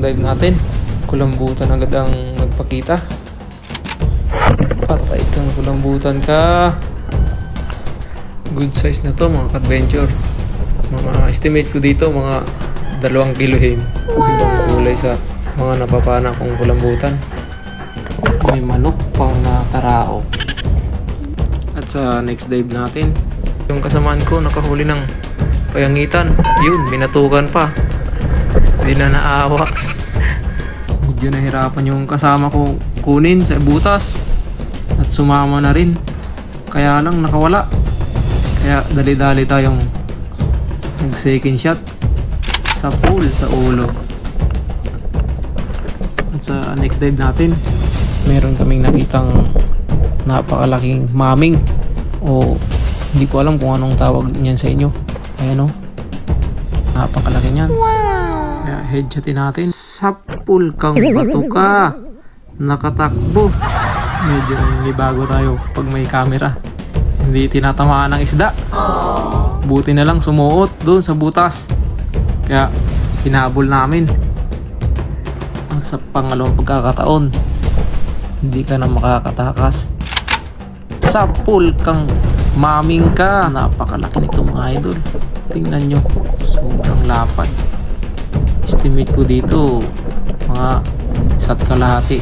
dive natin. Kulambutan agad ang nagpakita. Patay kang kulambutan ka. Good size na to mga ka-adventure. Mga estimate ko dito mga 2 kilohin. Ibang kulay sa mga napapana kong kulambutan. May manok pang natarao. At sa next dive natin, yung kasamaan ko nakahuli ng payangitan. Yun, binatukan pa. Hindi na naawa. Medyo nahirapan yung kasama ko kunin sa butas. At sumama na rin. Kaya lang nakawala. Kaya dali-dali tayong nag second shot sa pool, sa ulo. At sa next dive natin, meron kaming nakitang napakalaking maming, o hindi ko alam kung anong tawag niyan sa inyo. Ayan o, napakalaki niyan. Kaya headshotin natin. Sapul kang bato ka, nakatakbo. Medyo bago tayo pag may camera, hindi tinatamaan ng isda. Buti na lang sumuot doon sa butas, kaya hinabol namin. At sa pangalawang pagkakataon, hindi ka na makakatakas. Sapul kang maming ka. Napakalaki nito mga idol. Tingnan nyo, sobrang lapad. Estimate ko dito mga 1 kalahati.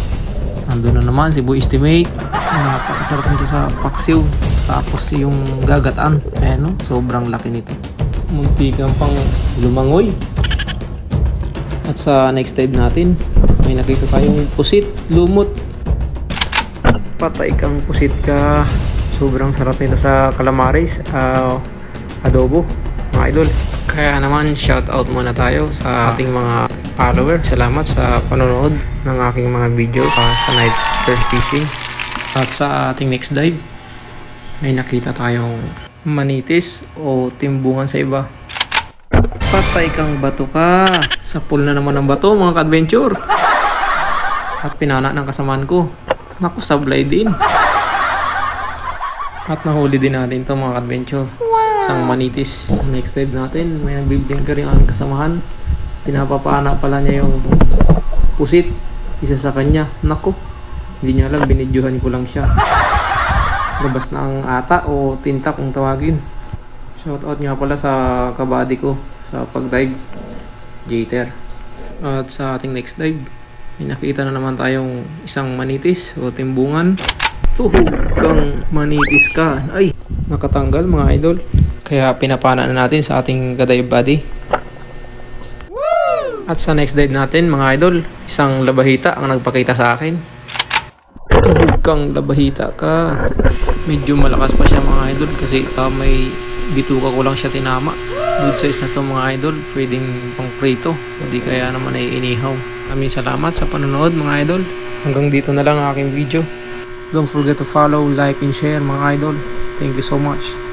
Andun na naman si Boy Estimate. Napakasarap nito sa paksiw. Tapos yung gagataan, ayan o, sobrang laki nito. Muntikan pang lumangoy. At sa next dive natin, may nakita tayong pusit, lumot. Patay kang pusit ka. Sobrang sarap nito sa calamares, adobo mga idol. Kaya naman shout out muna tayo sa ating mga follower. Salamat sa panonood ng aking mga video sa night spear fishing. At sa ating next dive, may nakita tayong manitis o timbungan sa iba. Patay kang bato ka. Sa pool na naman ng bato mga ka-adventure. At pinana ng kasamaan ko. Naku, sablay din. At nahuli din natin to mga ka-adventure. Isang manitis. Sa next dive natin, may nagbibigyan ka rin ang kasamahan. Pinapapana pala niya yung pusit. Isa sa kanya. Naku, hindi niya alam, binidyohan ko lang siya. Labas na ang ata o tinta kung tawagin. Shoutout nga pala sa kabady ko sa pag-dive, Jeter. At sa ating next dive, may nakita na naman tayong isang manitis o timbungan. Tuhog kang manitis ka. Ay, nakatanggal mga idol. Kaya pinapana na natin sa ating ka-dive buddy. At sa next dive natin mga idol, isang labahita ang nagpakita sa akin. Tuhog kang labahita ka. Medyo malakas pa siya mga idol kasi may bituka ko lang siya tinama. Good size na to mga idol. Pwedeng pang prito, hindi kaya naman ay inihaw. Maraming salamat sa panonood mga idol. Hanggang dito na lang ang aking video. Don't forget to follow, like, and share mga idol. Thank you so much.